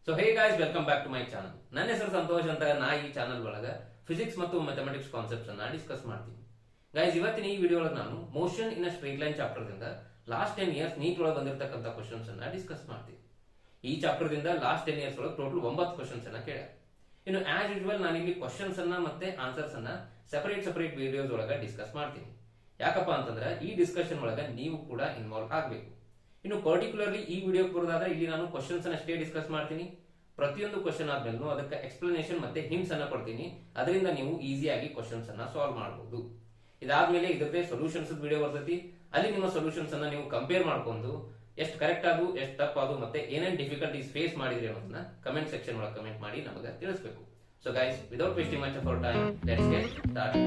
So hey guys, welcome back to my channel. ನನ್ನ ಹೆಸರು ಸಂತೋಷ್ ಅಂತ. ನಾ ಈ ಚಾನಲ್ ಒಳಗ ಫಿಸಿಕ್ಸ್ ಮತ್ತು ಮ್ಯಾಥಮೆಟಿಕ್ಸ್ ಕಾನ್ಸೆಪ್ಟ್ಸ್ ಅನ್ನ ಡಿಸ್ಕಸ್ ಮಾಡ್ತೀನಿ. ಗೈಸ್, ಇವತ್ತಿನ ಈ ವಿಡಿಯೋ ಒಳಗೆ ನಾನು motion in straight line chapter ದಿಂದ ಲಾಸ್ಟ್ 10 ಇಯರ್ಸ್ ನೀಟ್ ಒಳಗೆ ಬಂದಿರತಕ್ಕಂತ ಕ್ವಶನ್ಸ್ ಅನ್ನ ಡಿಸ್ಕಸ್ ಮಾಡ್ತೀನಿ. ಈ ಚಾಪ್ಟರ್ ದಿಂದ ಲಾಸ್ಟ್ 10 ಇಯರ್ಸ್ ಒಳಗೆ ಟೋಟಲ್ 9 ಕ್ವಶನ್ಸ್ ಅನ್ನ ಕೇಳ. ಇನ್ನು ಆಸ್ ಯೂಶುವಲ್ ನಾನು ಇಲ್ಲಿ ಕ್ವಶನ್ಸ್ ಅನ್ನ ಮತ್ತೆ ಆನ್ಸರ್ಸ್ ಅನ್ನ ಸೆಪರೇಟ್ ವಿಡಿಯೋಸ್ ಒಳಗೆ ಡಿಸ್ಕಸ್ ಮಾಡ್ತೀನಿ. ಯಾಕಪ್ಪ ಅಂತಂದ್ರೆ ಈ ಡಿಸ್ಕಷನ್ ಒಳಗೆ ನೀವು ಕೂಡ ಇನ್ವಾಲ್ವ್ ಆಗಬೇಕು. ಇನ್ನು ಪರ್ಟಿಕ್ಯುಲರ್ಲಿ ಈ ವಿಡಿಯೋ ಬರೋದಾದ್ರೆ ಇಲ್ಲಿ ನಾನು ಕ್ವಶನ್ಸ್ ಅಷ್ಟೇ ಡಿಸ್ಕಸ್ ಮಾಡ್ತೀನಿ. ಪ್ರತಿಯೊಂದು ಕ್ವಶನ್ ಆದ್ಮೇಲೆ ಅದಕ್ಕೆ ಎಕ್ಸ್ಪ್ಲನೇಷನ್ ಮತ್ತೆ ಹಿಂಟ್ಸ್ ಅನ್ನ ಕೊಡ್ತೀನಿ. ಅದರಿಂದ ನೀವು ಈಸಿಯಾಗಿ ಕ್ವಶನ್ಸ್ ಅನ್ನ ಸಾಲ್ವ್ ಮಾಡಬಹುದು. ಇದಾದ್ಮೇಲೆ ಇದಕ್ಕೆ ಸೊಲ್ಯೂಷನ್ಸ್ ವಿಡಿಯೋ ಬರ್ತೈತಿ. ಅಲ್ಲಿ ನಿಮ್ಮ ಸೊಲ್ಯೂಷನ್ಸ್ ಅನ್ನ ನೀವು ಕಂಪೇರ್ ಮಾಡ್ಕೊಂಡು ಎಷ್ಟು ಕರೆಕ್ಟ್ ಆದು ಎಷ್ಟು ತಪ್ಪಾದು ಮತ್ತೆ ಏನೇನು ಡಿಫಿಕಲ್ಟೀಸ್ ಫೇಸ್ ಮಾಡಿದ್ರಿ ಅನ್ನೋದನ್ನ ಕಮೆಂಟ್ ಸೆಕ್ಷನ್ ಒಳಗೆ ಕಮೆಂಟ್ ಮಾಡಿ ನಮಗೆ ತಿಳಿಸಬೇಕು. So guys, without wasting much of our time, let's get start.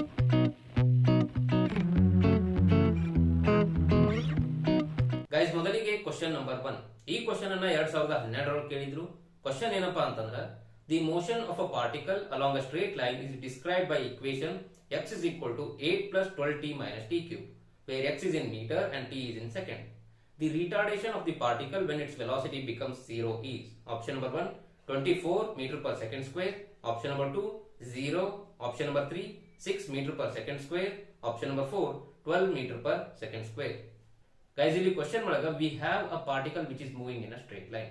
Guys, ಮೊದಲಿಗೆ ಕ್ವಶನ್ ನಂಬರ್ 1. ಈ ಕ್ವಶನ್ ಅನ್ನ 2012 ಕೇಳಿದ್ರು. ಕ್ವಶನ್ ಏನಪ್ಪಾ ಅಂತಂದ್ರೆ, the motion of a particle along a straight line is describe by equation x is equal to 8 plus 12t minus t cube, where x is in meter and t is in second. The retardation of the particle when its velocity becomes 0 is option number 1 24 meter per second square, option number 2 0, option number 3 6 meter per second square, option number 4 12 meter per second square. Guys, ಇಲ್ಲಿ question ಒಳಗ we have a particle which is moving in a straight line.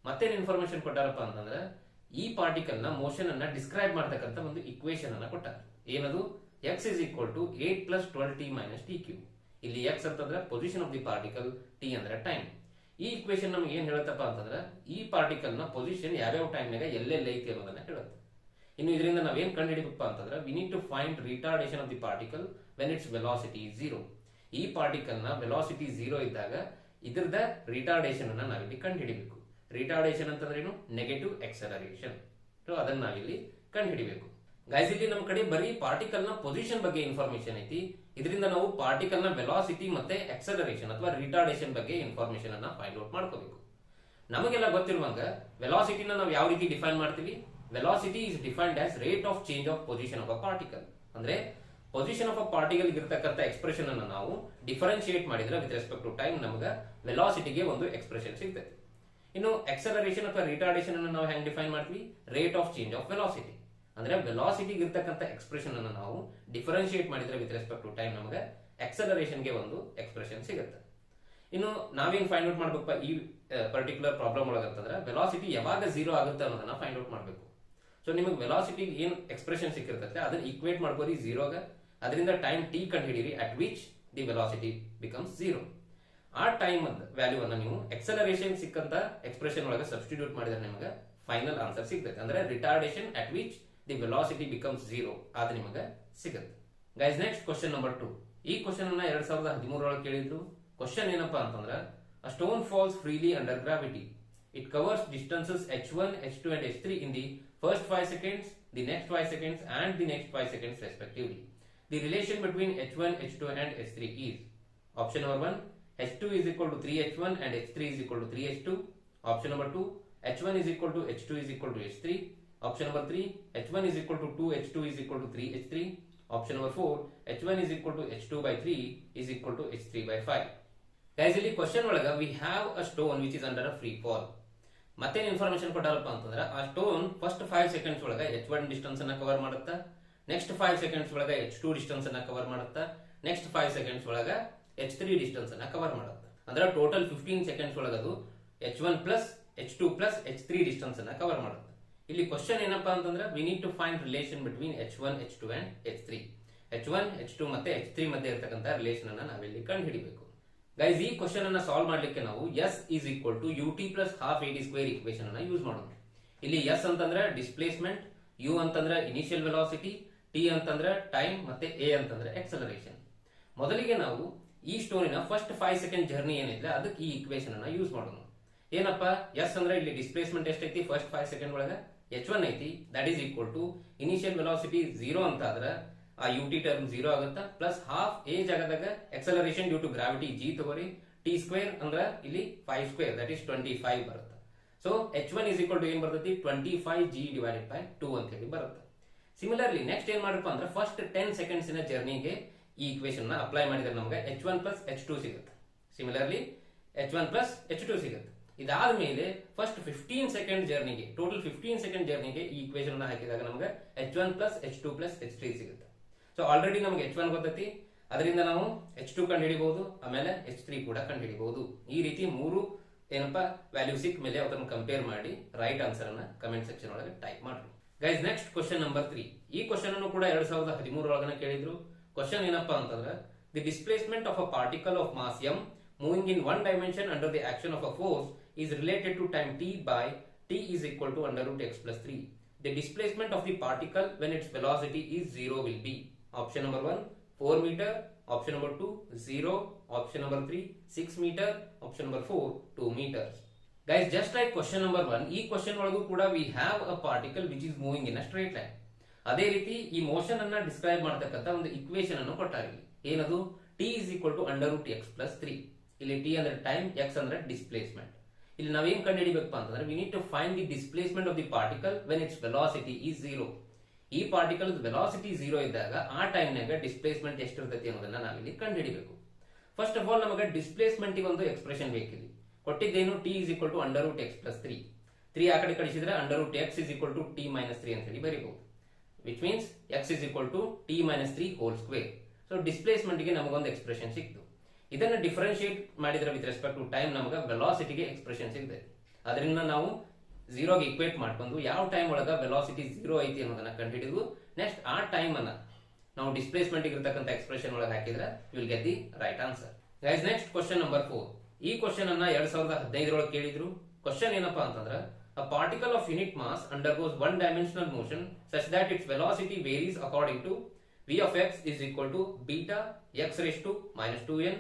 ಮತ್ತೇನು information ಕೊಟ್ಟಾರಪ್ಪ ಅಂತಂದ್ರೆ, ಈ particle ನ motion ಅನ್ನ describe ಮಾಡತಕ್ಕಂತ ಒಂದು equation ಅನ್ನ ಕೊಟ್ಟಾರ. ಏನದು? x is equal to 8 plus 12t minus t cube. ಇಲ್ಲಿ x ಅಂತಂದ್ರೆ position of the particle, t ಅಂದ್ರೆ ಟೈಮ್. ಈ ಇಕ್ವೇಶನ್ ನಮ್ಗೆ ಏನ್ ಹೇಳುತ್ತಪ್ಪ ಅಂತಂದ್ರೆ, ಈ ಪಾರ್ಟಿಕಲ್ ನ ಪೊಸಿಷನ್ ಯಾವ್ಯಾವ ಟೈಮ್ ನಾಗ ಎಲ್ಲೆಲ್ಲಿ ಐತಿ ಅನ್ನೋದನ್ನ ಹೇಳುತ್ತೆ. ಇನ್ನು ಇದರಿಂದ ನಾವೇನ್ ಕಂಡು ಹಿಡಿಬೇಕಪ್ಪ ಅಂತಂದ್ರೆ, we need to find retardation of the particle when its velocity 0. ಈ ಪಾರ್ಟಿಕಲ್ ನ ವೆಲಾಸಿಟಿ 0 ಇದ್ದಾಗ ಇದರದ ರಿಟಾರ್ಡೇಷನ್ ಅನ್ನ ನಾವಿಲ್ಲಿ ಕಂಡು ಹಿಡಿಬೇಕು. ರಿಟಾರ್ಡೇಷನ್ ಅಂತಂದ್ರೆ ಏನು? Negative acceleration. ಅದನ್ನ ನಾವಿಲ್ಲಿ ಕಂಡು ಹಿಡಿಬೇಕು. ಗೈಸ್, ಇಲ್ಲಿ ನಮ್ಮ ಕಡೆ ಬರೀ ಪಾರ್ಟಿಕಲ್ ನ ಪೊಸಿಷನ್ ಬಗ್ಗೆ ಇನ್ಫಾರ್ಮೇಶನ್ ಐತಿ. ಇದರಿಂದ ನಾವು ಪಾರ್ಟಿಕಲ್ ನ ವೆಲಾಸಿಟಿ ಮತ್ತೆ ಎಕ್ಸಲರೇಷನ್ ಅಥವಾ ರಿಟಾರ್ಡೇಷನ್ ಬಗ್ಗೆ ಇನ್ಫಾರ್ಮೇಶನ್ ಅನ್ನ ಫೈಂಡ್ ಔಟ್ ಮಾಡ್ಕೋಬೇಕು. ನಮಗೆಲ್ಲ ಗೊತ್ತಿರುವಂಗ ವೆಲಾಸಿಟಿನ ನಾವು ಯಾವ ರೀತಿ ಡಿಫೈನ್ ಮಾಡ್ತೀವಿ? Velocity is defined as rate of change of position of a particle. ಅಂದ್ರೆ ಪೊಸಿಷನ್ ಆಫ್ ಅ ಪಾರ್ಟಿಕಲ್ ಇರತಕ್ಕಂತ ಎಕ್ಸ್ಪ್ರೆಷನ್ ಅನ್ನು ನಾವು ಡಿಫರೆನ್ಶಿಯೇಟ್ ಮಾಡಿದ್ರೆ ವಿತ್ ರೆಸ್ಪೆಕ್ಟ್ ಟು ಟೈಮ್ ನಮಗೆ ವೆಲಾಸಿಟಿಗೆ ಒಂದು ಎಕ್ಸ್ಪ್ರೆಷನ್ ಸಿಗ್ತದೆ. ಇನ್ನು ಎಕ್ಸಲರೇಷನ್ ಅಥವಾ ರಿಟಾರ್ಡೇಷನ್ ಅನ್ನು ನಾವು ಹೆಂಗ್ ಡಿಫೈನ್ ಮಾಡ್ತೀವಿ? Rate of change of velocity. ಅಂದ್ರೆ ವೆಲಾಸಿಟಿ ಇರತಕ್ಕಂತ ಎಕ್ಸ್ಪ್ರೆಷನ್ ಅನ್ನು ನಾವು ಡಿಫರೆನ್ಶಿಯೇಟ್ ಮಾಡಿದ್ರೆ ವಿತ್ ರೆಸ್ಪೆಕ್ಟ್ ಟು ಟೈಮ್ ನಮಗೆ ಎಕ್ಸಲರೇಷನ್ ಗೆ ಒಂದು ಎಕ್ಸ್ಪ್ರೆಷನ್ ಸಿಗುತ್ತೆ. ಇನ್ನು ನಾವೇನ್ ಫೈಂಡ್ ಔಟ್ ಮಾಡ್ಬೇಕಪ್ಪ ಈ ಪರ್ಟಿಕ್ಯುಲರ್ ಪ್ರಾಬ್ಲಮ್ ಒಳಗಂತಂದ್ರೆ, ವೆಲಾಸಿಟಿ ಯಾವಾಗ 0 ಆಗುತ್ತೆ ಅನ್ನೋದನ್ನ ಫೈಂಡ್ ಔಟ್ ಮಾಡಬೇಕು. ಸೊ ನಿಮಗೆ ವೆಲಾಸಿಟಿ ಏನ್ ಎಕ್ಸ್ಪ್ರೆಷನ್ ಸಿಕ್ಕಿರ್ತೈತೆ ಅದನ್ನ ಈಕ್ವೇಟ್ ಮಾಡ್ಕೋರಿ 0ಗ. ಅದರಿಂದ ಟೈಮ್ t ಕಂಡು ಹಿಡೀರಿ at which the velocity becomes 0. ಆ ಟೈಮ್ ವ್ಯಾಲ್ಯೂ ಅನ್ನ ನೀವು ಎಕ್ಸಲರೇಷನ್ ಸಿಕ್ಕಂತ ಎಕ್ಸ್ಪ್ರೆಷನ್ ಒಳಗೆ ಸಬ್ಸ್ಟಿಟ್ಯೂಟ್ ಮಾಡಿದ್ರೆ ನಿಮಗೆ ಫೈನಲ್ ಆನ್ಸರ್ ಸಿಗ್ತೈತೆ. ಅಂದ್ರೆ retardation at which the velocity becomes 0 ಅದು ನಿಮಗೆ ಸಿಗುತ್ತೆ. Guys, next question number 2. ಈ ಕ್ವಶನ್ ಅನ್ನ 2013 ಒಳಗೆ ಕೇಳಿದ್ರು. ಕ್ವಶನ್ ಏನಪ್ಪಾ ಅಂತಂದ್ರೆ, a stone falls freely under gravity. It covers distances h1, h2 and h3 in the first 5 seconds, the next 5 seconds and the next 5 seconds respectively. The relation between h1, h2 and h3 is option number 1 h2 is equal to 3h1 and h3 is equal to 3h2. Option number 2 h1 is equal to h2 is equal to h3. Option number 3 h1 is equal to 2 h2 is equal to 3 h3. Option number 4 h1 is equal to h2 by 3 is equal to h3 by 5. Guys, ಇಲ್ಲಿ question ಒಳಗ we have a stone which is under a free fall. ಮತ್ತೇನು information ಕೊಟ್ಟಾರಪ್ಪ ಅಂತಂದ್ರೆ, ಆ stone first 5 seconds ಒಳಗ h1 distance ಅನ್ನ cover ಮಾಡುತ್ತಾ, next 5 seconds ಒಳಗ h2 distance ಅನ್ನ ಕವರ್ ಮಾಡುತ್ತಾ, ನೆಕ್ಸ್ಟ್ 5 ಸೆಕೆಂಡ್ಸ್ ಒಳಗ h3 ಡಿಸ್ಟೆನ್ಸ್ ಅನ್ನ ಕವರ್ ಮಾಡುತ್ತೆ. ಅಂದ್ರೆ ಟೋಟಲ್ 15 ಸೆಕೆಂಡ್ಸ್ ಒಳಗ ಅದು h1 plus h2 plus h3 distance ಅನ್ನ ಕವರ್ ಮಾಡುತ್ತೆ. ಇಲ್ಲಿ ಕ್ವಶನ್ ಏನಪ್ಪಾ ಅಂತಂದ್ರೆ, we need to find relation between h1, h2 and h3. h1, h2 ಮತ್ತೆ h3 ಮಧ್ಯೆ ಇರತಕ್ಕಂತ ರಿಲೇಷನ್ ಅನ್ನ ನಾವಿಲ್ಲಿ ಕಂಡು ಹಿಡಿಬೇಕು. ಗೈಸ್, ಈ ಕ್ವಶನ್ ಅನ್ನ ಸಾಲ್ವ್ ಮಾಡ್ಲಿಕ್ಕೆ ನಾವು s is equal to ut plus half ad square equation ಅನ್ನ ಯೂಸ್ ಮಾಡೋಣ. ಇಲ್ಲಿ s ಅಂತಂದ್ರೆ ಡಿಸ್ಪ್ಲೇಸ್ಮೆಂಟ್, u ಅಂತಂದ್ರೆ ಇನಿಷಿಯಲ್ ವೆಲಾಸಿಟಿ, t ಅಂತಂದ್ರೆ ಟೈಮ್ ಮತ್ತೆ a ಅಂತಂದ್ರೆ ಎಕ್ಸಲರೇಷನ್. ಮೊದಲಿಗೆ ನಾವು ಈ ಸ್ಟೋನಿನ ಫಸ್ಟ್ 5 ಸೆಕೆಂಡ್ ಜರ್ನಿ ಏನಿದೆ ಅದಕ್ಕೆ ಈ ಇಕ್ವೇಶನ್ ಅನ್ನ ಯೂಸ್ ಮಾಡೋಣ. ಏನಪ್ಪ s ಅಂದ್ರೆ ಇಲ್ಲಿ ಡಿಸ್ಪ್ಲೇಸ್ಮೆಂಟ್ ಎಷ್ಟೈತಿ ಫಸ್ಟ್ 5 ಸೆಕೆಂಡ್ ಒಳಗ h1 ಐತಿ, that is equal to initial velocity 0 ಅಂತ ಆದ್ರೆ ಆ ut ಟರ್ಮ್ 0 ಆಗುತ್ತಾ, ಪ್ಲಸ್ ಹಾಫ್ a ಜಾಗದಾಗ acceleration due to gravity g ತಗೋರಿ, t ಸ್ಕ್ವೇರ್ ಅಂದ್ರೆ ಇಲ್ಲಿ 5 ಸ್ಕ್ವೇರ್ ದಟ್ ಈಸ್ 25 ಬರುತ್ತೆ. So h1 is equal to ಏನ್ ಬರ್ತೈತಿ 25g divided by 2 ಅಂತ ಹೇಳಿ ಬರುತ್ತೆ. ಸಿಮಿಲರ್ಲಿ ನೆಕ್ಸ್ಟ್ ಏನ್ ಮಾಡಪ್ಪ ಅಂದ್ರೆ, ಫಸ್ಟ್ 10 ಸೆಕೆಂಡ್ಸ್ ಇನ ಜರ್ನಿಗೆ ಈ ಇಕ್ವೇಶನ್ ನ ಅಪ್ಲೈ ಮಾಡಿದ್ರೆ ನಮಗೆ h1 plus h2 ಸಿಗುತ್ತೆ. ಸಿಮಿಲರ್ಲಿ h1 plus h2 ಸಿಗುತ್ತೆ. ಇದಾದ್ಮೇಲೆ ಫಸ್ಟ್ 15 ಸೆಕೆಂಡ್ ಜರ್ನಿಗೆ, ಟೋಟಲ್ 15 ಸೆಕೆಂಡ್ ಜರ್ನಿಗೆ ಈ ಇಕ್ವೇಶನ್ ಅನ್ನ ಹಾಕಿದಾಗ ನಮಗೆ h1 plus h2 plus h3 ಸಿಗುತ್ತೆ. ಸೊ ಆಲ್ರೆಡಿ ನಮಗೆ h1 ಗೊತ್ತೈತಿ, ಅದರಿಂದ ನಾವು h2 ಕಂಡು ಹಿಡಿಬಹುದು, ಆಮೇಲೆ h3 ಕೂಡ ಕಂಡು ಹಿಡಿಬಹುದು. ಈ ರೀತಿ ಮೂರು ಏನಪ್ಪಾ ವ್ಯಾಲ್ಯೂ ಸಿಕ್ಕ ಮೇಲೆ ಅದನ್ನು ಕಂಪೇರ್ ಮಾಡಿ ರೈಟ್ ಆನ್ಸರ್ ಅನ್ನ ಕಮೆಂಟ್ ಸೆಕ್ಷನ್ ಒಳಗೆ ಟೈಪ್ ಮಾಡ್ರಿ. Guys next question number 3. ಈ ಕ್ವಶನ್ ಅನ್ನು ಕೂಡ 2013 ಒಳಗನೆ ಕೇಳಿದ್ರು. ಕ್ವಶನ್ ಏನಪ್ಪಾ ಅಂತಂದ್ರೆ the displacement of a particle of mass m moving in one dimension under the action of a force is related to time t by t is equal to under root x plus 3. The displacement of the particle when its velocity is 0 will be option number 1 4 meter, option number 2 0, option number 3 6 meter, option number 4 2 meters. Guys, just like question number 1, ಈ question ಒಳಗೂ ಕೂಡ we have a particle which is moving in a straight line. ಅದೇ ರೀತಿ ಈ motion ಅನ್ನ describe ಮಾಡತಕ್ಕಂತ ಒಂದು equation ಅನ್ನು ಕೊಟ್ಟಾರೆ. ಏನದು t is equal to under root x plus 3. ಇಲ್ಲಿ t ಅಂದ್ರೆ ಟೈಮ್, x ಅಂದ್ರೆ ಡಿಸ್ಪ್ಲೇಸ್ಮೆಂಟ್. ಇಲ್ಲಿ ನಾವೇನ್ ಕಂಡು ಹಿಡಿಬೇಕಪ್ಪ ಅಂತಂದ್ರೆ we need to find the displacement of the particle when its velocity is 0. ಈ ಪಾರ್ಟಿಕಲ್ ವೆಲಾಸಿಟಿ 0 ಇದ್ದಾಗ ಆ ಟೈಮ್ನಾಗ ಡಿಸ್ಪ್ಲೇಸ್ಮೆಂಟ್ ಎಷ್ಟಿರ್ತೈತಿ ಅನ್ನೋದನ್ನ ನಾವಿಲ್ಲಿ ಕಂಡು ಹಿಡಿಬೇಕು. ಫಸ್ಟ್ ಆಫ್ ಆಲ್ ನಮಗೆ ಡಿಸ್ಪ್ಲೇಸ್ಮೆಂಟ್ ಒಂದು ಎಕ್ಸ್ಪ್ರೆಷನ್ ಬೇಕಿದೆ. ಕೊಟ್ಟಿದ್ದೇನು t is equal to under root x plus 3. 3 ಆ ಕಡೆ ಕಳಿಸಿದ್ರೆ under root x is equal to t minus 3 ಅಂತ ಹೇಳಿ ಬರೀಬಹುದು. Which means x is equal to t minus 3 whole square. So displacement ಗೆ ನಮಗೊಂದು ಎಕ್ಸ್ಪ್ರೆಷನ್ ಸಿಕ್ತು. ಇದನ್ನ ಡಿಫರೆನ್ಶಿಯೇಟ್ ಮಾಡಿದ್ರೆ ವಿತ್ ರೆಸ್ಪೆಕ್ಟ್ ಟು ಟೈಮ್ ನಮಗೆ ವೆಲಾಸಿಟಿಗೆ ಎಕ್ಸ್ಪ್ರೆಷನ್ ಸಿಗುತ್ತೆ. ಅದರಿಂದ ನಾವು 0 ಗೆ ಇಕ್ವೇಟ್ ಮಾಡ್ಕೊಂಡು ಯಾವ ಟೈಮ್ ಒಳಗ ವೆಲಾಸಿಟಿ 0 ಐತಿ ಅನ್ನೋದನ್ನ ಕಂಡುಹಿಡಿದು ನೆಕ್ಸ್ಟ್ ಆ ಟೈಮ್ ಅನ್ನ ನಾವು ಡಿಸ್ಪ್ಲೇಸ್ಮೆಂಟ್ ಇರತಕ್ಕಂತ ಎಕ್ಸ್ಪ್ರೆಷನ್ ಒಳಗೆ ಹಾಕಿದ್ರೆ you will get the right answer. Guys next question number 4. ಈ ಕ್ವಶನ್ ಅನ್ನ 2015 ಒಳಗೆ ಕೇಳಿದ್ರು. ಕ್ವಶನ್ ಏನಪ್ಪಾ ಅಂತಂದ್ರೆ a particle of unit mass undergoes one dimensional motion such that its velocity varies according to v of x is equal to beta x raised to minus 2n,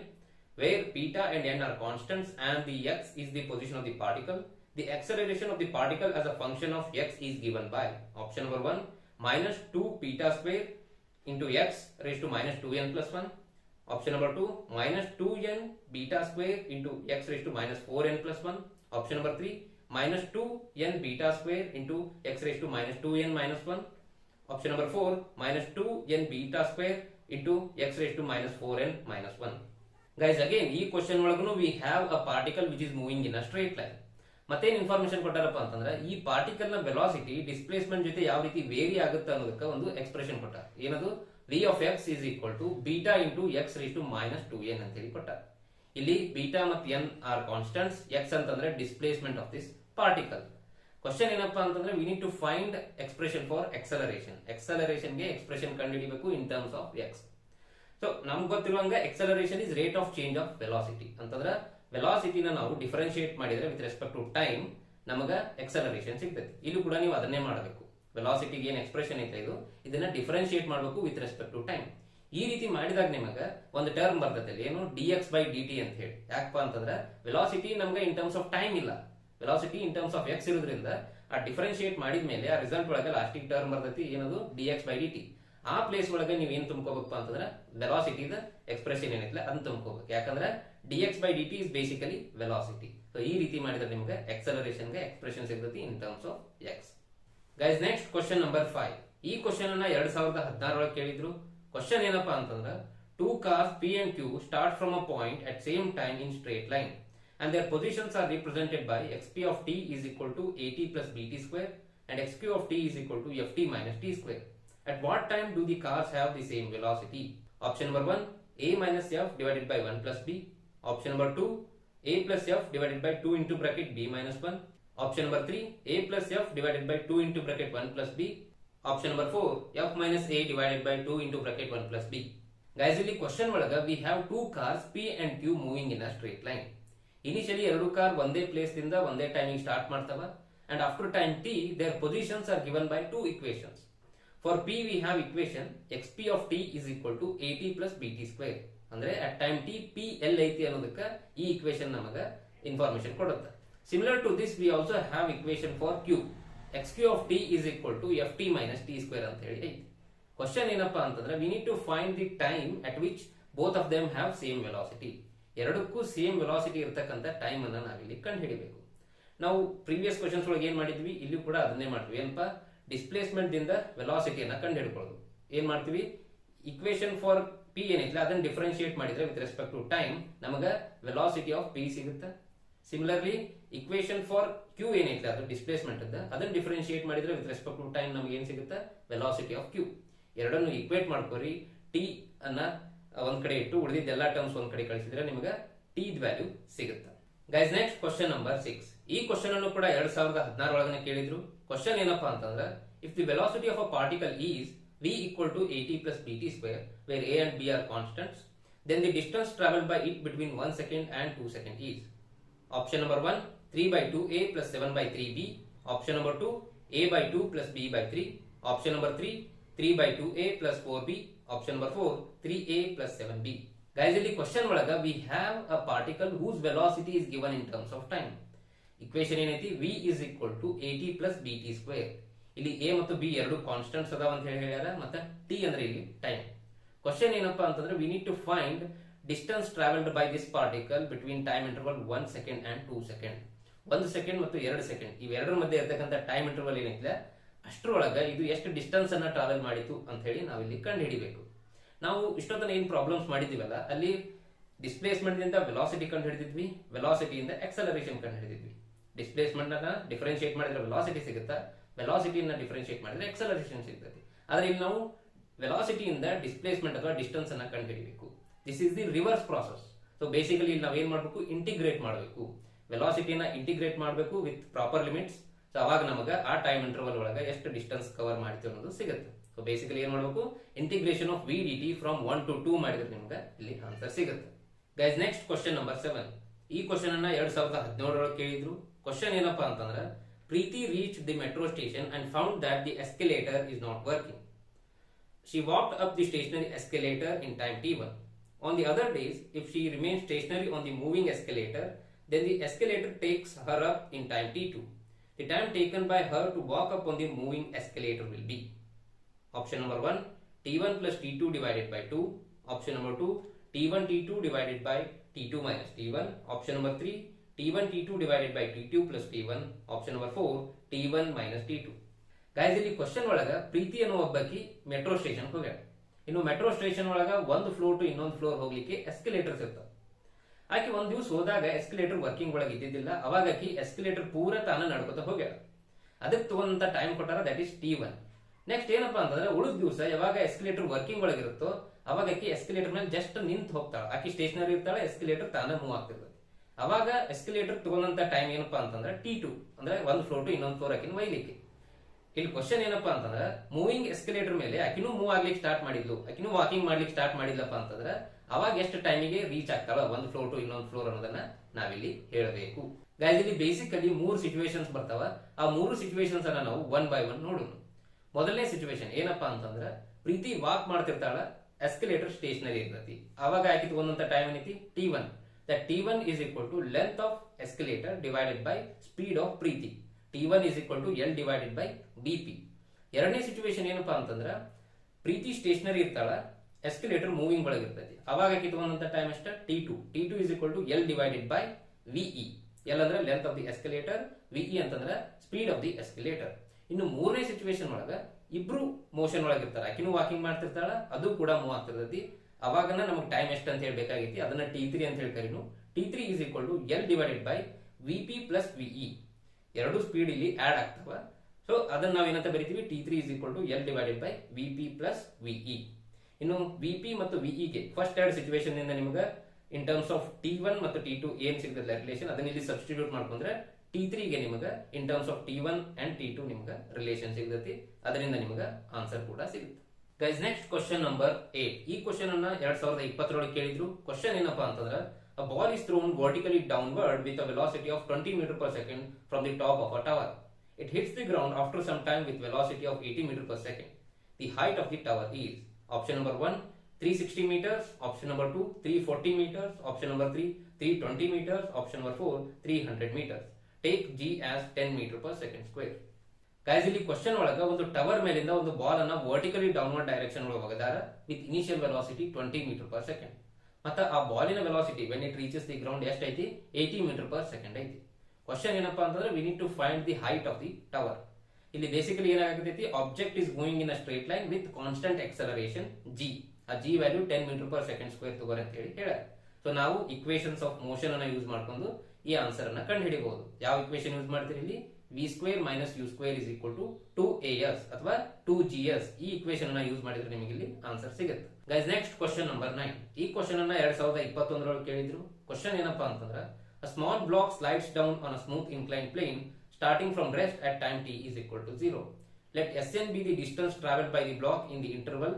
where beta and n are constants and the x is the position of the particle. The acceleration of the particle as a function of x is given by option number 1 minus 2 beta square into x raised to minus 2n plus 1, option number 2 minus 2n beta square into x raised to minus 4n plus 1, option number 3 minus 2n beta square into x raised to minus 2n minus 1, option number 4 minus 2n beta square into x raised to minus 4n minus 1. Guys, again ಈ question ಒಳಗೂ we have a particle which is moving in a straight line. ಮತ್ತೇನ್ information ಕೊಟ್ಟಾರಪ್ಪ ಅಂತಂದ್ರೆ ಈ particle ನ velocity displacement ಜೊತೆ ಯಾವ ರೀತಿ very ಆಗುತ್ತೆ ಅನ್ನೋದಕ್ಕೆ ಒಂದು ಎಕ್ಸ್ಪ್ರೆಷನ್ ಕೊಟ್ಟಾರ. ಏನದು v of x is equal to beta into x raised to minus 2n ಅಂತ ಹೇಳಿ ಕೊಟ್ಟಾರ. ಇಲ್ಲಿ ಬೀಟಾ ಮತ್ತು n ಆರ್ ಕಾನ್ಸ್ಟೆಂಟ್ಸ್, x ಅಂತಂದ್ರೆ displacement of this particle. Question ಏನಪ್ಪಾ ಅಂತಂದ್ರೆ we need to find expression for acceleration. Acceleration ಗೆ expression ಕಂಡುಹಿಡಿಬೇಕು in terms of x. So ನಮ್ಗೆ ಗೊತ್ತಿರುವಂಗ acceleration is rate of change of velocity. ಅಂತಂದ್ರೆ ವೆಲಾಸಿಟಿನ ನಾವು ಡಿಫರೆನ್ಶಿಯೇಟ್ ಮಾಡಿದ್ರೆ ವಿತ್ ರೆಸ್ಪೆಕ್ಟ್ ಟು ಟೈಮ್ ನಮಗ ಎಕ್ಸಲರೇಷನ್ ಸಿಗ್ತೈತಿ. ಇಲ್ಲೂ ಕೂಡ ನೀವು ಅದನ್ನೇ ಮಾಡಬೇಕು. ವೆಲಾಸಿಟಿಗೆ ಏನ್ ಎಕ್ಸ್ಪ್ರೆಷನ್ ಐತೆ ಇದನ್ನ ಡಿಫರೆನ್ಶಿಯೇಟ್ ಮಾಡಬೇಕು ವಿತ್ ರೆಸ್ಪೆಕ್ಟ್ ಟು ಟೈಮ್. ಈ ರೀತಿ ಮಾಡಿದಾಗ ನಿಮಗ ಒಂದು ಟರ್ಮ್ ಬರ್ತೈತೆ ಏನು dx by dt ಅಂತ ಹೇಳಿ. ಯಾಕಪ್ಪ ಅಂತಂದ್ರೆ ವೆಲಾಸಿಟಿ ನಮ್ಗೆ ಇನ್ ಟರ್ಮ್ಸ್ ಆಫ್ ಟೈಮ್ ಇಲ್ಲ, velocity in terms of x ಇರೋದ್ರಿಂದ ಆ ಡಿಫರೆನ್ಶಿಯೇಟ್ ಮಾಡಿದ್ಮೇಲೆ ಆ ರಿಸಲ್ಟ್ ಒಳಗೆ ಲಾಸ್ಟಿಕ್ ಟರ್ಮ್ ಬರ್ತೈತಿ ಏನದು dx by dt. ಆ ಪ್ಲೇಸ್ ಒಳಗೆ ನೀವು ಏನ್ ತುಂಬ್ಕೋಬೇಕು ಅಂತಂದ್ರೆ ವೆಲಾಸಿಟಿದ ಎಕ್ಸ್ಪ್ರೆಷನ್ ಏನೈತಿಲ್ಲ ಅದನ್ನ ತುಂಬ್ಕೋಬೇಕು. ಯಾಕಂದ್ರೆ dx by dt is basically velocity. So ಈ ರೀತಿ ಮಾಡಿದ್ರೆ ನಿಮ್ಗೆ ಎಕ್ಸಲರೇಷನ್ ಗೆ ಎಕ್ಸ್ಪ್ರೆಷನ್ ಸಿಗ್ತೈತಿ ಇನ್ terms of x. Guys next question number 5. ಈ ಕ್ವಶನ್ ಅನ್ನ 2016 ಒಳಗೆ ಕೇಳಿದ್ರು. ಕ್ವಶನ್ ಏನಪ್ಪಾ ಅಂತಂದ್ರೆ 2 cars p and q start from a point at same time in straight line and their positions are represented by xp of t is equal to at plus bt square and xq of t is equal to ft minus t square. At what time do the cars have the same velocity? Option number 1 a minus f divided by 1 plus b, option number 2 a plus f divided by 2 into bracket b minus 1, option number 3 a plus f divided by 2 into bracket 1 plus b, option number 4 f minus a divided by 2 into bracket 1 plus b. Guys, ಇಲ್ಲಿ question ಒಳಗ we have 2 cars p and q moving in a straight line. Initially ಎರಡು car ಒಂದೇ place ದಿಂದ ಒಂದೇ timing start ಮಾಡ್ತಾವ and after time t their positions are given by two equations. For p we have equation xp of t is equal to at plus bt square. ಅಂದ್ರೆ at time t p l ಐತಿ ಅನ್ನೋದಕ್ಕೆ ಈ equation ನಮಗ information ಕೊಡುತ್ತೆ. Similar to this we also have equation for q. xq of t is equal to ft minus t square ಅಂತ ಹೇಳಿ ಐತಿ. Question ಏನಪ್ಪಾ ಅಂತಂದ್ರೆ we need to find the time at which both of them have same velocity. ಎರಡಕ್ಕೂ same velocity ಇರತಕ್ಕಂತ time ಅನ್ನ ನಾವಿಲ್ಲಿ ಕಂಡು ಹಿಡಿಬೇಕು. ನಾವು ಪ್ರೀವಿಯಸ್ ಕ್ವಶನ್ಸ್ ಒಳಗೆ ಏನ್ ಮಾಡಿದ್ವಿ ಇಲ್ಲಿ ಕೂಡ ಅದನ್ನೇ ಮಾಡ್ತೀವಿ. ಏನಪ್ಪಾ ಡಿಸ್ಪ್ಲೇಸ್ಮೆಂಟ್ ದಿಂದ ವೆಲಾಸಿಟಿಯನ್ನ ಕಂಡು ಹಿಡ್ಕೊಳ್ಳೋದು. ಏನ್ ಮಾಡ್ತೀವಿ ಇಕ್ವೇಶನ್ ಫಾರ್ ಪಿ ಏನಿಲ್ಲ ಅದನ್ನ ಡಿಫರೆನ್ಶಿಯೇಟ್ ಮಾಡಿದ್ರೆ ವಿತ್ ರೆಸ್ಪೆಕ್ಟ್ ಟು ಟೈಮ್ ನಮಗ ವೆಲಾಸಿಟಿ ಆಫ್ ಪಿ ಸಿಗುತ್ತೆ. ಸಿಮಿಲರ್ಲಿ ಇಕ್ವೇಶನ್ ಫಾರ್ ಕ್ಯೂ ಏನೈತೆ ಅದು ಡಿಸ್ಪ್ಲೇಸ್ಮೆಂಟ್ ಅದ ಅದನ್ನ ಡಿಫರೆನ್ಶಿಯೇಟ್ ಮಾಡಿದ್ರೆ ವಿತ್ ರೆಸ್ಪೆಕ್ಟ್ ಟು ಟೈಮ್ ನಮ್ಗೆ ಏನ್ ಸಿಗುತ್ತೆ ವೆಲಾಸಿಟಿ ಆಫ್ ಕ್ಯೂ. ಎರಡನ್ನು ಈಕ್ವೇಟ್ ಮಾಡ್ಕೋರಿ, ಟಿ ಅನ್ನ ಒಂದ್ ಕಡೆ ಇಟ್ಟು ಉಳಿದಿದ್ದೆಲ್ಲ ಟರ್ಮ್ಸ್ ಒಂದ್ ಕಡೆ ಕಳಿಸಿದ್ರೆ ನಿಮಗೆ ಟಿ ವ್ಯಾಲ್ಯೂ ಸಿಗುತ್ತೆ. Guys next question number 6. ಈ ಕ್ವಶನ್ ಅನ್ನು ಕೂಡ 2016 ಒಳಗನೆ ಕೇಳಿದ್ರು. ಕ್ವಶನ್ ಏನಪ್ಪಾ ಅಂತಂದ್ರೆ if the velocity of a particle is v equal to at plus bt square where a and b are constants, then the distance traveled by it between 1 second and 2 second is option number 1 3 by 2a plus 7 by 3b, option number 2 a by 2 plus b by 3, option number 3 3 by 2a plus 4b, option number 4 3a plus 7b. Guys, ಇಲ್ಲಿ question ಒಳಗ we have a particle whose velocity is given in terms of time. Equation ಏನೈತಿ v is equal to at plus bt square. ಇಲ್ಲಿ a ಮತ್ತು b ಎರಡು constants ಅದಾವ ಅಂತ ಹೇಳ್ಯಾರ, ಮತ್ತೆ t ಅಂದ್ರೆ ಇಲ್ಲಿ ಟೈಮ್. ಕ್ವಶನ್ ಏನಪ್ಪಾ ಅಂತಂದ್ರೆ we need to find distance traveled by this particle between time interval 1 second and 2 second. 1 second ಮತ್ತು 2 ಸೆಕೆಂಡ್ ಇವೆರಡರ ಮಧ್ಯೆ ಇರತಕ್ಕಂಥ ಟೈಮ್ ಇಂಟರ್ವಲ್ ಏನೈತಿಲ್ಲ ಅಷ್ಟರೊಳಗ ಇದು ಎಷ್ಟು ಡಿಸ್ಟೆನ್ಸ್ ಅನ್ನ ಟ್ರಾವೆಲ್ ಮಾಡಿತು ಅಂತ ಹೇಳಿ ನಾವಿಲ್ಲಿ ಕಂಡು ಹಿಡಿಬೇಕು. ನಾವು ಇಷ್ಟೊತ್ತನ ಏನ್ ಪ್ರಾಬ್ಲಮ್ಸ್ ಮಾಡಿದೀವಲ್ಲ ಅಲ್ಲಿ ಡಿಸ್ಪ್ಲೇಸ್ಮೆಂಟ್ ಇಂದ ವೆಲಾಸಿಟಿ ಕಂಡು ಹಿಡಿದಿದ್ವಿ, ವೆಲಾಸಿಟಿಯಿಂದ ಎಕ್ಸಲರೇಷನ್ ಕಂಡು ಹಿಡಿದಿದ್ವಿ. ಡಿಸ್ಪ್ಲೇಸ್ಮೆಂಟ್ ಅನ್ನ ಡಿಫರೆನ್ಶಿಯೇಟ್ ಮಾಡಿದ್ರೆ ವೆಲಾಸಿಟಿ ಸಿಗುತ್ತಾ, ವೆಲಾಸಿಟಿಯನ್ನ ಡಿಫರೆನ್ಶಿಯೇಟ್ ಮಾಡಿದ್ರೆ ಎಕ್ಸಲರೇಷನ್ ಸಿಗ್ತದೆ. ಆದ್ರೆ ಇಲ್ಲಿ ನಾವು ವೆಲಾಸಿಟಿಯಿಂದ ಡಿಸ್ಪ್ಲೇಸ್ಮೆಂಟ್ ಅಥವಾ ಡಿಸ್ಟೆನ್ಸ್ ಅನ್ನ ಕಂಡು ಹಿಡಿಬೇಕು. This is the reverse process. So basically ಇಲ್ಲಿ ನಾವೇನ್ ಮಾಡಬೇಕು, ಇಂಟಿಗ್ರೇಟ್ ಮಾಡಬೇಕು, ವೆಲಾಸಿಟಿನ ಇಂಟಿಗ್ರೇಟ್ ಮಾಡಬೇಕು ವಿತ್ ಪ್ರಾಪರ್ ಲಿಮಿಟ್ಸ್. ಸೊ ಅವಾಗ ನಮಗೆ ಆ ಟೈಮ್ ಇಂಟರ್ವಲ್ ಒಳಗೆ ಎಷ್ಟು ಡಿಸ್ಟೆನ್ಸ್ ಕವರ್ ಮಾಡ್ತೀವಿ ಅನ್ನೋದು ಸಿಗುತ್ತೆ. ಸೊ ಬೇಸಿಕಲಿ ಏನ್ ಮಾಡಬೇಕು, integration of V D T from 1 to 2 ಮಾಡಿದ್ರೆ ನಿಮ್ಗೆ ಇಲ್ಲಿ ಆನ್ಸರ್ ಸಿಗುತ್ತೆ. Guys next question number 7. ಈ ಕ್ವಶನ್ ಅನ್ನ 2017 ಕೇಳಿದ್ರು. ಕ್ವಶನ್ ಏನಪ್ಪಾ ಅಂತಂದ್ರೆ Preeti reached the metro station and found that the escalator is not working. She walked up the stationary escalator in time t1. On the other days, if she remains stationary on the moving escalator, then the escalator takes her up in time t2. The time taken by her to walk up on the moving escalator will be option number 1 t1 plus t2 divided by 2, option number 2 t1 t2 divided by t2 minus t1, option number 3 t1 t2 divided by t2 plus t1, option number 4 t1 minus t2. Guys ಇಲ್ಲಿ question ಒಳಗ ಪ್ರೀತಿ ಅನ್ನೋ ಒಬ್ಬಾಕಿ metro station ಹೋಗ್ಯಾಳ. ಇನ್ನು metro station ಒಳಗ ಒಂದು floor to ಇನ್ನೊಂದು floor ಹೋಗ್ಲಿಕ್ಕೆ ಎಸ್ಕಲೇಟರ್ಸ್ ಇರ್ತಾವ. ಆಕೆ ಒಂದ್ ದಿವಸ ಹೋದಾಗ ಎಸ್ಕಲೇಟರ್ ವರ್ಕಿಂಗ್ ಒಳಗೆ ಇದ್ದಿದ್ದಿಲ್ಲ. ಅವಾಗ ಆಕಿ ಎಸ್ಕಲೇಟರ್ ಪೂರ ತಾನ ನಡ್ಕೊತ ಹೋಗ್ಯಾಳ. ಅದಕ್ಕೆ ತಗೊಂಡಂತ ಟೈಮ್ ಕೊಟ್ಟಾರ, ದಟ್ ಈಸ್ t1. ನೆಕ್ಸ್ಟ್ ಏನಪ್ಪಾ ಅಂತಂದ್ರೆ ಉಳಿದ ದಿವಸ ಯಾವಾಗ ಎಸ್ಕಲೇಟರ್ ವರ್ಕಿಂಗ್ ಒಳಗಿರುತ್ತೋ ಅವಾಗ ಆಕಿ ಎಸ್ಕಲೇಟರ್ ಮೇಲೆ ಜಸ್ಟ್ ನಿಂತು ಹೋಗ್ತಾಳ. ಆಕಿ ಸ್ಟೇಷನರಿ ಇರ್ತಾಳೆ, ಎಸ್ಕಲೇಟರ್ ತಾನ ಮೂವ್ ಆಗ್ತಿರ್ತದೆ. ಅವಾಗ ಎಸ್ಕಲೇಟರ್ ತಗೊಂಡಂತ ಟೈಮ್ ಏನಪ್ಪಾ ಅಂತಂದ್ರೆ t2, ಅಂದ್ರೆ ಒಂದು ಫ್ಲೋರ್ ಟು ಇನ್ನೊಂದು ಫ್ಲೋರ್ ಆಕಿನ ಒಯ್ಲಿಕ್ಕೆ. ಇಲ್ಲಿ ಕ್ವಶನ್ ಏನಪ್ಪಾ ಅಂತಂದ್ರೆ ಮೂವಿಂಗ್ ಎಸ್ಕಲೇಟರ್ ಮೇಲೆ ಆಕಿನೂ ಮೂವ್ ಆಗ್ಲಿಕ್ಕೆ ಸ್ಟಾರ್ಟ್ ಮಾಡಿದ್ಲು, ಆಕಿನೂ ವಾಕಿಂಗ್ ಮಾಡ್ಲಿಕ್ಕೆ ಸ್ಟಾರ್ಟ್ ಮಾಡಿದ್ಲಪ್ಪ ಅಂತಂದ್ರೆ ಅವಾಗ ಎಷ್ಟು ಟೈಮಿಗೆ ರೀಚ್ ಆಗ್ತಾಳ ಒಂದು ಫ್ಲೋರ್ ಟು ಇನ್ನೊಂದು ಫ್ಲೋರ್ ಅನ್ನೋದನ್ನ ನಾವಿಲ್ಲಿ ಹೇಳಬೇಕು. ಗೈಸ್ ಇಲ್ಲಿ ಬೇಸಿಕಲಿ 3 ಸಿಚುವೇಶನ್ಸ್ ಬರ್ತಾವ. ಆ 3 ಸಿಚುವೇಶನ್ಸ್ ಅನ್ನ ನಾವು 1 by 1 ನೋಡೋಣ. ಮೊದಲನೇ ಸಿಚುವೇಶನ್ ಏನಪ್ಪಾ ಅಂತಂದ್ರೆ ಪ್ರೀತಿ ವಾಕ್ ಮಾಡ್ತಿರ್ತಾಳ, ಎಸ್ಕಲೇಟರ್ ಸ್ಟೇಷನರಿ ಇರ್ತೈತಿ. ಅವಾಗ ಆಕಿ ತಗೊಂಡಂತ ಟೈಮ್ ಏನೈತಿ t1. That t1 is equal to length of escalator divided by speed of Preeti. t1 is equal to L divided by dp. ಎರಡನೇ ಸಿಚುವೇಶನ್ ಏನಪ್ಪಾ ಅಂತಂದ್ರೆ ಪ್ರೀತಿ ಸ್ಟೇಷನರಿ ಇರ್ತಾಳ, ಎಸ್ಕಲೇಟರ್ ಮೂವಿಂಗ್ ಒಳಗೆ ಇರ್ತೈತಿ. ಅವಾಗ ಆಕಿ ತಗೊಂಡಂತ ಟೈಮ್ ಅಷ್ಟ t2. t2 is equal to L divided by ve. L ಅಂದ್ರೆ length of the escalator, ve ಅಂತಂದ್ರೆ ಸ್ಪೀಡ್ ಆಫ್ ದಿ ಎಸ್ಕಲೇಟರ್. ಇನ್ನು ಮೂರನೇ ಸಿಚುವೇಶನ್ ಒಳಗ ಇಬ್ರು ಮೋಷನ್ ಒಳಗೆ ಇರ್ತಾರ, ಆಕಿನೂ ವಾಕಿಂಗ್ ಮಾಡ್ತಿರ್ತಾಳ, ಅದು ಕೂಡ ಮೂವ್ ಆಗ್ತಿರ್ತೈತಿ. ಅವಾಗನ ನಮಗೆ ಟೈಮ್ ಎಷ್ಟು ಅಂತ ಹೇಳಬೇಕಾಗೈತಿ, ಅದನ್ನ t3 ಅಂತ ಹೇಳ್ತಾರಿನು. t3 is equal to L divided by vp plus ve. ಎರಡು ಸ್ಪೀಡ್ ಇಲ್ಲಿ ಆಡ್ ಆಗ್ತಾವ. ಸೊ ಅದನ್ನ ನಾವೇನಂತ ಬರೀತೀವಿ, t3 is equal to L divided by vp plus ve. ಇನ್ನು vp ಮತ್ತು ve ಗೆ ಫಸ್ಟ್ ಎರಡು ಸಿಚುವೇಶನ್ ಇಂದ ನಿಮಗೆ ಇನ್ ಟರ್ಮ್ಸ್ ಆಫ್ t1 ಮತ್ತು t2 ಏನ್ ಸಿಗ್ತದೆ ರಿಲೇಷನ್, ಅದನ್ನ ಇಲ್ಲಿ ಸಬ್ಸ್ಟಿಟ್ಯೂಟ್ ಮಾಡ್ಕೊಂಡ್ರೆ t3 ಗೆ ನಿಮಗೆ ಇನ್ terms of t1 and t2 ನಿಮಗೆ ರಿಲೇಷನ್ ಸಿಗ್ತೈತಿ. ಅದರಿಂದ ನಿಮಗೆ ಆನ್ಸರ್ ಕೂಡ ಸಿಗುತ್ತೆ. Guys next question number 8. ಈ ಕ್ವಶನ್ ಅನ್ನ 2020 ಕೇಳಿದ್ರು. ಕ್ವಶನ್ ಏನಪ್ಪಾ ಅಂತಂದ್ರೆ a ball is thrown vertically downward with a velocity of 20 meter per second from the top of a tower. It hits the ground after some time with velocity of 80 meter per second. The height of the tower is option number 1 360 meters, option number 2 340 meters, option number 3 320 meters, option number 4 300 meters. Take g as 10 meter per second square. Guys ಇಲ್ಲಿ question ಒಳಗ ಒಂದು tower ಮೇಲಿಂದ ಒಂದು ball ಅನ್ನ vertically downward direction ಒಳಗೆ ಒಗೆದಾರ with initial velocity 20 meter per second. ಮತ್ತೆ ಆ ಬಾಲಿನ velocity when it reaches the ground ಎಷ್ಟು ಐತಿ, 80 ಮೀಟರ್ ಪರ್ ಸೆಕೆಂಡ್ ಐತಿ. ಕ್ವಶನ್ ಏನಪ್ಪಾ ಅಂತಂದ್ರೆ we need to find the height of the tower. ಇಲ್ಲಿ ಬೇಸಿಕಲಿ ಏನಾಗತೈತಿ, object is going in a straight line with constant acceleration g. ಆ g value 10 meter per second square ತಗೋರಿ ಅಂತ ಹೇಳಿ ಹೇಳ. ಸೊ ನಾವು ಇಕ್ವೇಶನ್ಸ್ ಆಫ್ ಮೋಷನ್ ಅನ್ನ use ಮಾಡ್ಕೊಂಡು ಈ ಆನ್ಸರ್ ಅನ್ನ ಕಂಡು ಹಿಡಿಬಹುದು. ಯಾವ ಇಕ್ವೇಶನ್ ಯೂಸ್ ಮಾಡ್ತೀರಿ ಇಲ್ಲಿ? V square minus U square is equal to 2as ಅಥವಾ 2gs. ಈ ಇಕ್ವೇಶನ್ ಅನ್ನ ಯೂಸ್ ಮಾಡಿದ್ರೆ ನಿಮಗೆ ಇಲ್ಲಿ ಆನ್ಸರ್ ಸಿಗುತ್ತೆ. Guys, next question number 9. ಈ ಕ್ವಶನ್ ಅನ್ನ 2021 ಕೇಳಿದ್ರು. ಕ್ವಶನ್ ಏನಪ್ಪಾ ಅಂತಂದ್ರೆ, a small block slides down on a smooth inclined plane starting from rest at time t is equal to 0. Let Sn be the distance traveled by the block in the interval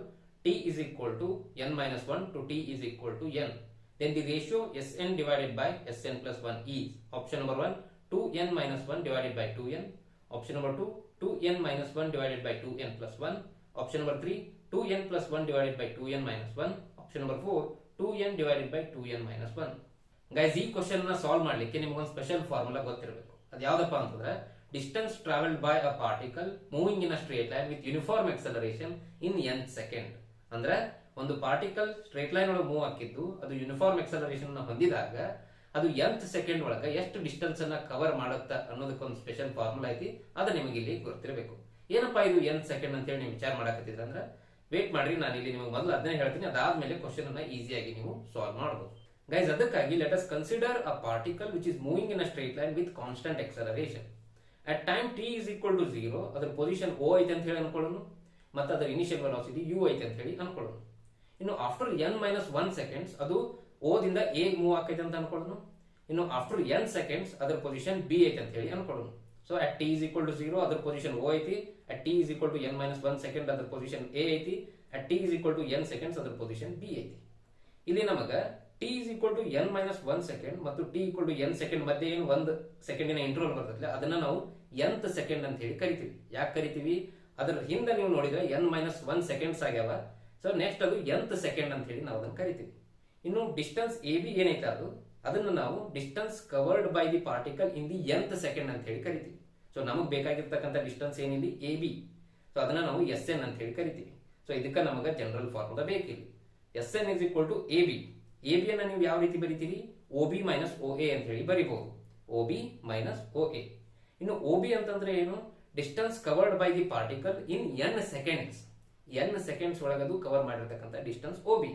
t is equal to n minus 1 to t is equal to n. Then the ratio Sn divided by Sn plus 1 is option number 1 2n minus 1 divided by 2n, option number 2 2n minus 1 divided by 2n plus 1, option number 3 2n plus 1 divided by 2n minus 1, option number 4 2n divided by 2n minus 1. Guys, ಈ question ನ solve ಮಾಡ್ಲಿಕ್ಕೆ ನಿಮಗೊಂದು special formula ಗೊತ್ತಿರಬೇಕು. ಅದು ಯಾವ್ದಪ್ಪ ಅಂತಂದ್ರೆ, distance travelled by a particle moving in a straight line with uniform acceleration in nth second. ಅಂದ್ರೆ ಒಂದು ಪಾರ್ಟಿಕಲ್ ಸ್ಟ್ರೇಟ್ ಲೈನ್ ಒಳಗೆ ಮೂವ್ ಹಾಕಿದ್ದು ಅದು ಯೂನಿಫಾರ್ಮ್ ಎಕ್ಸಲರೇಷನ್ ಹೊಂದಿದಾಗ ಅದು nth ಸೆಕೆಂಡ್ ಒಳಗೆ ಎಷ್ಟು ಡಿಸ್ಟೆನ್ಸ್ ಅನ್ನ ಕವರ್ ಮಾಡುತ್ತಾ ಅನ್ನೋದಕ್ಕೊಂದು ಸ್ಪೆಷಲ್ ಫಾರ್ಮುಲಾ ಐತಿ. ಅದು ನಿಮಗೆ ಇಲ್ಲಿ ಗೊತ್ತಿರಬೇಕು. ಏನಪ್ಪಾ ಇದು nth ಸೆಕೆಂಡ್ ಅಂತ ಹೇಳಿ ನೀವು ವಿಚಾರ ಮಾಡಕತ್ತಿದ್ರೆ ಅಂದ್ರೆ ವೇಟ್ ಮಾಡ್ರಿ, ನಾನು ಇಲ್ಲಿ ನಿಮಗೆ ಮೊದಲು ಅದನ್ನೇ ಹೇಳ್ತೀನಿ. ಅದಾದ್ಮೇಲೆ ಕ್ವಶನ್ ಅನ್ನ ಈಸಿಯಾಗಿ ನೀವು ಸಾಲ್ವ್ ಮಾಡಬಹುದು. ಗೈಸ್, ಅದಕ್ಕಾಗಿ let us consider a particle which is moving in a straight line with constant acceleration. At time t is equal to 0 ಅದರ ಪೊಸಿಷನ್ O ಐತೆ ಅಂತ ಹೇಳಿ ಅನ್ಕೊಳ್ಳೋಣ, ಮತ್ತು ಅದರ ಇನಿಷಿಯಲ್ ವೆಲಾಸಿಟಿ u ಐತೆ ಅಂತ ಹೇಳಿ ಅನ್ಕೊಳ್ಳೋಣ. ಇನ್ನು ಆಫ್ಟರ್ n minus 1 ಸೆಕೆಂಡ್ಸ್ ಅದು O ದಿಂದ A ಮೂವ್ ಆಕೈತೆ ಅಂತ ಅನ್ಕೊಳ್ಳೋಣ. ಇನ್ನು ಆಫ್ಟರ್ n ಸೆಕೆಂಡ್ಸ್ ಅದರ ಪೊಸಿಷನ್ B ಐತೆ ಅಂತ ಹೇಳಿ ಅನ್ಕೊಳ್ಳೋಣ. So at t is equal to 0 ಅದರ ಪೊಸಿಷನ್ O ಐತಿ, at t is equal to n minus 1 second ಅದರ ಪೊಸಿಷನ್ A ಐತಿ, at t is equal to n seconds ಅದರ ಪೊಸಿಷನ್ B ಐತಿ. ಇಲ್ಲಿ ನಮಗ t is equal to n minus 1 second ಮತ್ತು t equal to n second ಮಧ್ಯೆ ಏನು 1 ಸೆಕೆಂಡಿನ interval ಬರ್ತದೆ, ಅದನ್ನ ನಾವು nth ಸೆಕೆಂಡ್ ಅಂತ ಹೇಳಿ ಕರಿತೀವಿ. ಯಾಕೆ ಕರಿತೀವಿ? ಅದರ ಹಿಂದೆ ನೀವು ನೋಡಿದ್ರೆ n minus 1 ಸೆಕೆಂಡ್ಸ್ ಆಗ್ಯಾವ. ಸೊ ನೆಕ್ಸ್ಟ್ ಅದು nth ಸೆಕೆಂಡ್ ಅಂತ ಹೇಳಿ ನಾವು ಅದನ್ನ ಕರಿತೀವಿ. ಇನ್ನು ಡಿಸ್ಟೆನ್ಸ್ AB ಏನೈತೆ ಅದನ್ನ ನಾವು distance covered by the particle in the nth second ಅಂತ ಹೇಳಿ ಕರಿತೀವಿ. ಸೊ ನಮಗೆ ಬೇಕಾಗಿರ್ತಕ್ಕಂಥ ಡಿಸ್ಟೆನ್ಸ್ ಏನಿಲ್ಲಿ AB. ಸೊ ಅದನ್ನ ನಾವು Sn ಅಂತ ಹೇಳಿ ಕರಿತೀವಿ. ಸೊ ಇದಕ್ಕೆ ನಮಗೆ ಜನರಲ್ ಫಾರ್ಮುಲಾ ಬೇಕಿಲ್ಲ. Sn is equal to AB. AB ಅನ್ನ ನೀವು ಯಾವ ರೀತಿ ಬರೀತೀರಿ? OB ಮೈನಸ್ OA ಅಂತ ಹೇಳಿ ಬರೀಬಹುದು. OB minus OA. ಇನ್ನು OB ಅಂತಂದ್ರೆ ಏನು? Distance covered by the particle in n seconds. n seconds ಒಳಗದು ಕವರ್ ಮಾಡಿರ್ತಕ್ಕಂಥ ಡಿಸ್ಟೆನ್ಸ್ OB.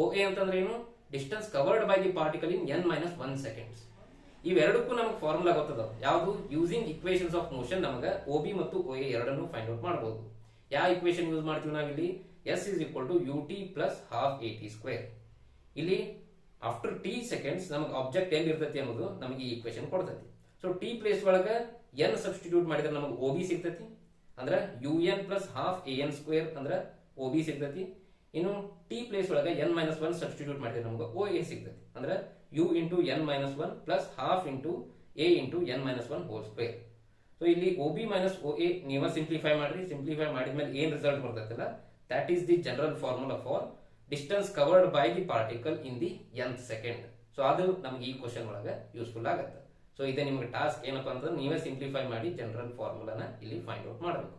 OA ಅಂತಂದ್ರೆ ಏನು? Distance covered by the particle in n minus 1 seconds. ಇವೆರಡಕ್ಕೂ ನಮಗೆ ಫಾರ್ಮುಲಾ ಗೊತ್ತದ. ಯಾವುದು? ಯೂಸಿಂಗ್ ಇಕ್ವೇಶನ್ಸ್ ಆಫ್ ಮೋಷನ್ ನಮಗೆ OB ಮತ್ತು OA ಎರಡನ್ನು ಫೈಂಡ್ ಔಟ್ ಮಾಡಬಹುದು. ಯಾವ ಇಕ್ವೇಶನ್ ಯೂಸ್ ಮಾಡ್ತೀವಿ ನಾವಿಲ್ಲಿ? S is equal to ut plus half at square. ಇಲ್ಲಿ ಆಫ್ಟರ್ t ಸೆಕೆಂಡ್ಸ್ ನಮಗೆ ಆಬ್ಜೆಕ್ಟ್ ಎಲ್ಲಿ ಇರ್ತೈತಿ ಅನ್ನೋದು ನಮಗೆ ಈ ಇಕ್ವೇಶನ್ ಕೊಡ್ತೈತಿ. ಸೊ t ಪ್ಲೇಸ್ ಒಳಗೆ n ಸಬ್ಸ್ಟಿಟ್ಯೂಟ್ ಮಾಡಿದ್ರೆ ನಮಗೆ OB ಸಿಗ್ತೈತಿ. ಅಂದ್ರೆ un plus half an square ಅಂದ್ರೆ OB ಸಿಗ್ತೈತಿ. ಇನ್ನು t ಪ್ಲೇಸ್ ಒಳಗೆ n minus 1 ಸಬ್ಸ್ಟಿಟ್ಯೂಟ್ ಮಾಡಿದ್ರೆ ನಮಗೆ OA ಸಿಗ್ತೈತಿ. ಅಂದ್ರೆ u into n minus 1 plus half into a into n minus 1 whole square. So ಇಲ್ಲಿ OB minus OA ನೀವ ಸಿಂಪ್ಲಿಫೈ ಮಾಡ್ರಿ. ಸಿಂಪ್ಲಿಫೈ ಮಾಡಿದ್ಮೇಲೆ ಏನ್ result ಬರ್ತೈತಲ್ಲ, that is the general formula for distance covered by the particle in the nth second. So ಅದು ನಮಗೆ ಈ question ಒಳಗೆ useful ಆಗುತ್ತೆ. ಸೊ ಇದೇ ನಿಮಗೆ ಟಾಸ್ಕ್ ಏನಪ್ಪಾ ಅಂತಂದ್ರೆ ನೀವೇ ಸಿಂಪ್ಲಿಫೈ ಮಾಡಿ ಜನರಲ್ ಫಾರ್ಮುಲಾನ ಇಲ್ಲಿ ಫೈಂಡ್ ಔಟ್ ಮಾಡಬೇಕು.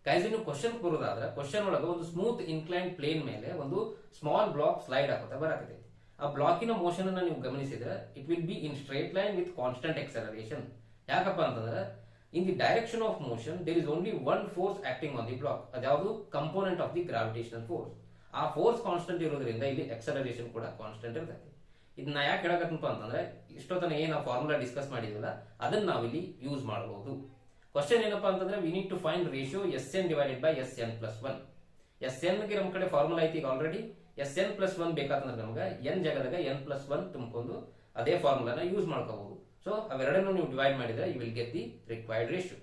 ಗೈಸ್, ಇನ್ನು ಕ್ವಶನ್ ಬರೋದಾದ್ರೆ ಕ್ವಶನ್ ಒಳಗೆ ಒಂದು ಸ್ಮೂತ್ ಇನ್ಕ್ಲೈನ್ ಪ್ಲೇನ್ ಮೇಲೆ ಒಂದು ಸ್ಮಾಲ್ ಬ್ಲಾಕ್ ಸ್ಲೈಡ್ ಆಗುತ್ತಾ ಬರಾಕತೈತಿ. ಆ ಬ್ಲಾಕಿನ ಮೋಷನ್ ಅನ್ನ ನೀವು ಗಮನಿಸಿದ್ರೆ it will be in straight line with constant acceleration. ಯಾಕಪ್ಪ ಅಂತಂದ್ರೆ in the direction of motion there is only one force acting on the block. ಅದ್ಯಾವುದು? Component of the gravitational force. ಆ force constant ಇರೋದ್ರಿಂದ ಇಲ್ಲಿ acceleration ಕೂಡ constant ಇರ್ತೈತಿ. ಇದನ್ನ ಯಾಕೆ ಹೇಳಕತ್ತಪ್ಪ ಅಂತಂದ್ರೆ ಇಷ್ಟೊತ್ತನ ಏನ್ ನಾವು ಫಾರ್ಮುಲಾ ಡಿಸ್ಕಸ್ ಮಾಡಿದ್ವಲ್ಲ ಅದನ್ನ ನಾವಿಲ್ಲಿ ಯೂಸ್ ಮಾಡಬಹುದು. ಕ್ವಶನ್ ಏನಪ್ಪಾ ಅಂತಂದ್ರೆ we need to find ratio Sn divided by Sn plus 1. Sn ಗೆ ನಮ್ಮ ಕಡೆ ಫಾರ್ಮುಲಾ ಐತಿ ಈಗ ಆಲ್ರೆಡಿ. Sn ಪ್ಲಸ್ 1 ಬೇಕಾತಂದ್ರೆ ನಮ್ಗೆ n ಜಾಗದಾಗ n ಪ್ಲಸ್ 1 ತುಂಬಿಕೊಂಡು ಅದೇ ಫಾರ್ಮುಲಾನ ಯೂಸ್ ಮಾಡ್ಕೋಬಹುದು. ಸೊ ಅವೆರಡನ್ನು ನೀವು ಡಿವೈಡ್ ಮಾಡಿದ್ರೆ you will get the required ratio.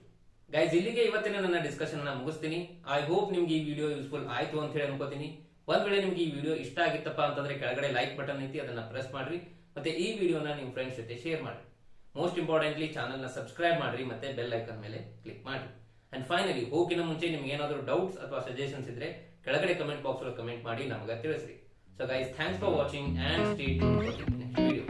Guys, ಇಲ್ಲಿಗೆ ಇವತ್ತಿನ ನನ್ನ ಡಿಸ್ಕಷನ್ ಅನ್ನ ಮುಗಿಸ್ತೀನಿ. ಐ ಹೋಪ್ ನಿಮ್ಗೆ ಈ ವಿಡಿಯೋ ಯೂಸ್ಫುಲ್ ಆಯ್ತು ಅಂತ ಹೇಳಿ ಅನ್ಕೋತೀನಿ. ಒಂದ್ ವೇಳೆ ನಿಮ್ಗೆ ಈ ವಿಡಿಯೋ ಇಷ್ಟ ಆಗಿತ್ತಪ್ಪ ಅಂತಂದ್ರೆ ಕೆಳಗಡೆ ಲೈಕ್ ಬಟನ್ ಐತಿ, ಅದನ್ನ ಪ್ರೆಸ್ ಮಾಡ್ರಿ. ಮತ್ತೆ ಈ ವಿಡಿಯೋನ ನಿಮ್ಮ ಫ್ರೆಂಡ್ಸ್ ಜೊತೆ ಶೇರ್ ಮಾಡ್ರಿ. ಮೋಸ್ಟ್ ಇಂಪಾರ್ಟೆಂಟ್ಲಿ ಚಾನಲ್ ನ ಸಬ್ಸ್ಕ್ರೈಬ್ ಮಾಡ್ರಿ ಮತ್ತೆ ಬೆಲ್ ಐಕನ್ ಮೇಲೆ ಕ್ಲಿಕ್ ಮಾಡ್ರಿ. ಅಂಡ್ ಫೈನಲಿ ಹೋಗಿನ ಮುಂಚೆ ನಿಮ್ಗೆ ಏನಾದರೂ ಡೌಟ್ಸ್ ಅಥವಾ ಸಜೆಷನ್ಸ್ ಇದ್ರೆ ಕೆಳಗಡೆ ಕಮೆಂಟ್ ಬಾಕ್ಸ್ ಅಲ್ಲಿ ಕಮೆಂಟ್ ಮಾಡಿ ನಮಗೆ ತಿಳಿಸ್ರಿ. So guys, thanks for watching and stay tuned for the next video.